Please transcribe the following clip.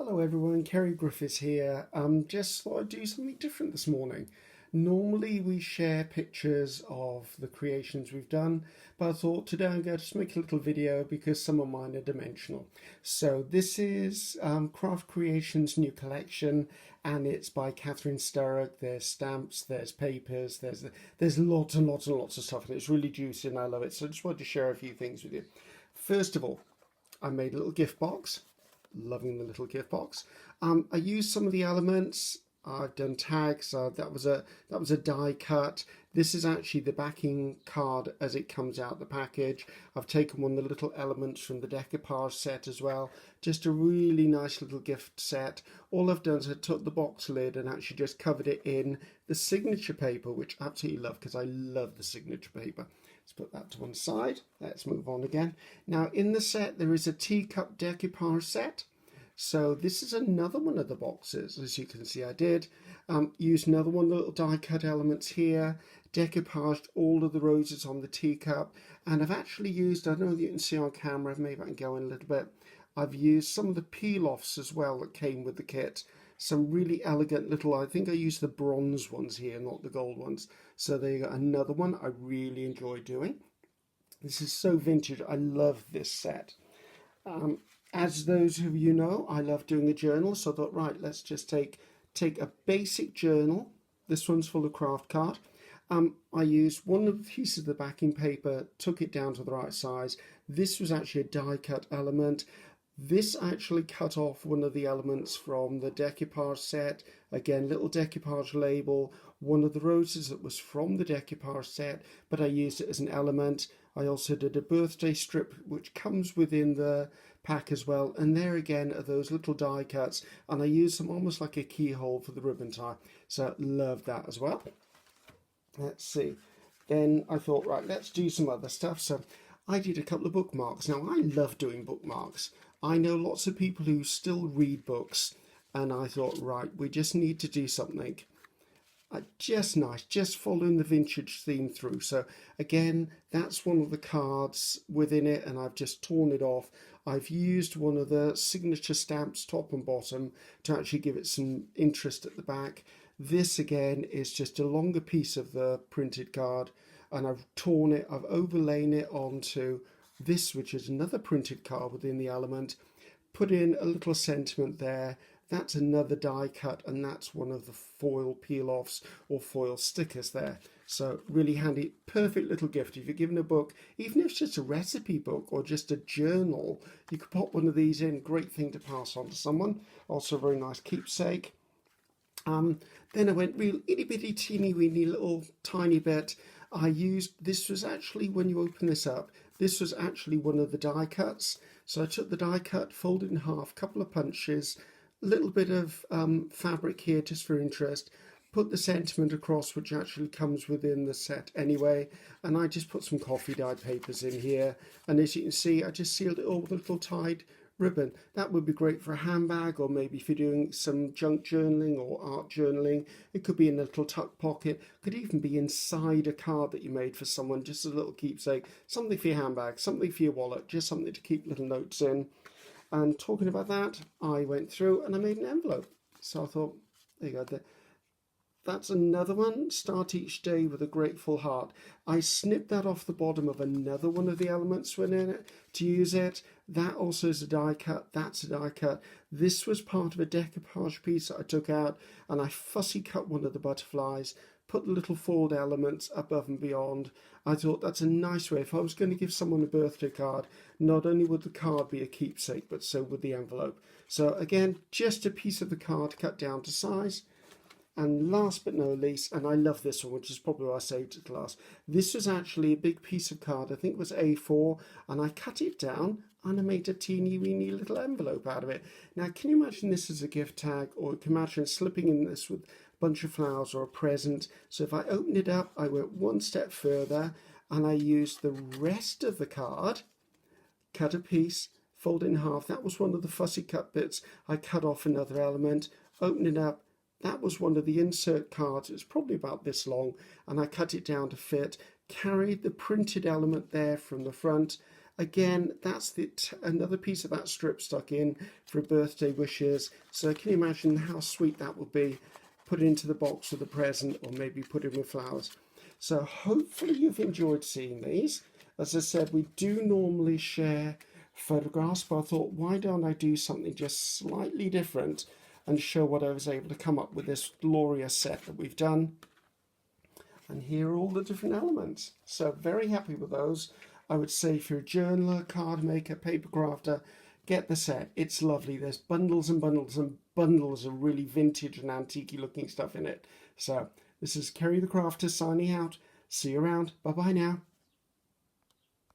Hello everyone, Griffiths here. Just thought I'd do something different this morning. Normally we share pictures of the creations we've done, but I thought today I'm going to just make a little video because some of mine are dimensional. So this is Craft Creations' new collection, and it's by Kathryn Sturrock. There's stamps, there's papers, there's lots and lots and lots of stuff, and it's really juicy and I love it. So I just wanted to share a few things with you. First of all, I made a little gift box. Loving the little gift box. I used some of the elements. I've done tags. That was a die cut. This is actually the backing card as it comes out the package. I've taken one of the little elements from the decoupage set as well. Just a really nice little gift set. All I've done is I took the box lid and actually just covered it in the signature paper, which I absolutely love because I love the signature paper. Let's put that to one side. Let's move on again. Now in the set there is a teacup decoupage set. So this is another one of the boxes. As you can see, I did use another one of the little die cut elements here, decoupaged all of the roses on the teacup, and I've actually used, I don't know if you can see on camera, maybe I can go in a little bit, I've used some of the peel-offs as well that came with the kit. Some really elegant little, I think I used the bronze ones here, not the gold ones. So there you go, another one I really enjoy doing. This is so vintage, I love this set. As those of you know, I love doing a journal, so I thought, right, let's just take a basic journal. This one's full of craft card. I used one of the pieces of the backing paper, took it down to the right size. This was actually a die cut element. This actually cut off one of the elements from the decoupage set. Again, little decoupage label. One of the roses that was from the decoupage set, but I used it as an element. I also did a birthday strip which comes within the pack as well, and there again are those little die cuts, and I used them almost like a keyhole for the ribbon tie, so love that as well. Let's see, then I thought, right, let's do some other stuff. So I did a couple of bookmarks. Now I love doing bookmarks. I know lots of people who still read books, and I thought, right, we just need to do something just nice, just following the vintage theme through. So again, that's one of the cards within it, and I've just torn it off. I've used one of the signature stamps top and bottom to actually give it some interest at the back. This again is just a longer piece of the printed card, and I've torn it, I've overlain it onto this, which is another printed card within the element, put in a little sentiment there. That's another die cut, and that's one of the foil peel-offs or foil stickers there. So really handy, perfect little gift. If you're given a book, even if it's just a recipe book or just a journal, you could pop one of these in. Great thing to pass on to someone. Also a very nice keepsake. Then I went real itty bitty teeny weeny little tiny bit. I used, this was actually, when you open this up, this was actually one of the die cuts. So I took the die cut, folded in half, couple of punches, a little bit of fabric here just for interest, put the sentiment across, which actually comes within the set anyway, and I just put some coffee dyed papers in here, and as you can see I just sealed it all with a little tied ribbon. That would be great for a handbag, or maybe if you're doing some junk journaling or art journaling. It could be in a little tuck pocket, could even be inside a card that you made for someone, just a little keepsake, something for your handbag, something for your wallet, just something to keep little notes in. And talking about that, I went through and I made an envelope. So I thought, there you go. That's another one. Start each day with a grateful heart. I snipped that off the bottom of another one of the elements within it to use it. That also is a die cut. That's a die cut. This was part of a decoupage piece that I took out, and I fussy cut one of the butterflies, put the little foiled elements above and beyond. I thought that's a nice way. If I was going to give someone a birthday card, not only would the card be a keepsake, but so would the envelope. So again, just a piece of the card cut down to size. And last but not least, and I love this one, which is probably why I saved it to last. This was actually a big piece of card, I think it was A4, and I cut it down and I made a teeny weeny little envelope out of it. Now, can you imagine this as a gift tag, or you can imagine slipping in this with a bunch of flowers or a present? So if I opened it up, I went one step further and I used the rest of the card, cut a piece, fold it in half. That was one of the fussy cut bits. I cut off another element, opened it up. That was one of the insert cards. It was probably about this long, and I cut it down to fit, carried the printed element there from the front, Again, that's another piece of that strip stuck in for birthday wishes. So can you imagine how sweet that would be? Put it into the box with a present, or maybe put it with flowers. So hopefully you've enjoyed seeing these. As I said, we do normally share photographs, but I thought, why don't I do something just slightly different and show what I was able to come up with this glorious set that we've done. And here are all the different elements. So very happy with those. I would say if you're a journaler, card maker, paper crafter, get the set. It's lovely. There's bundles and bundles and bundles of really vintage and antique looking stuff in it. So this is Ceri the Crafter signing out. See you around. Bye bye now.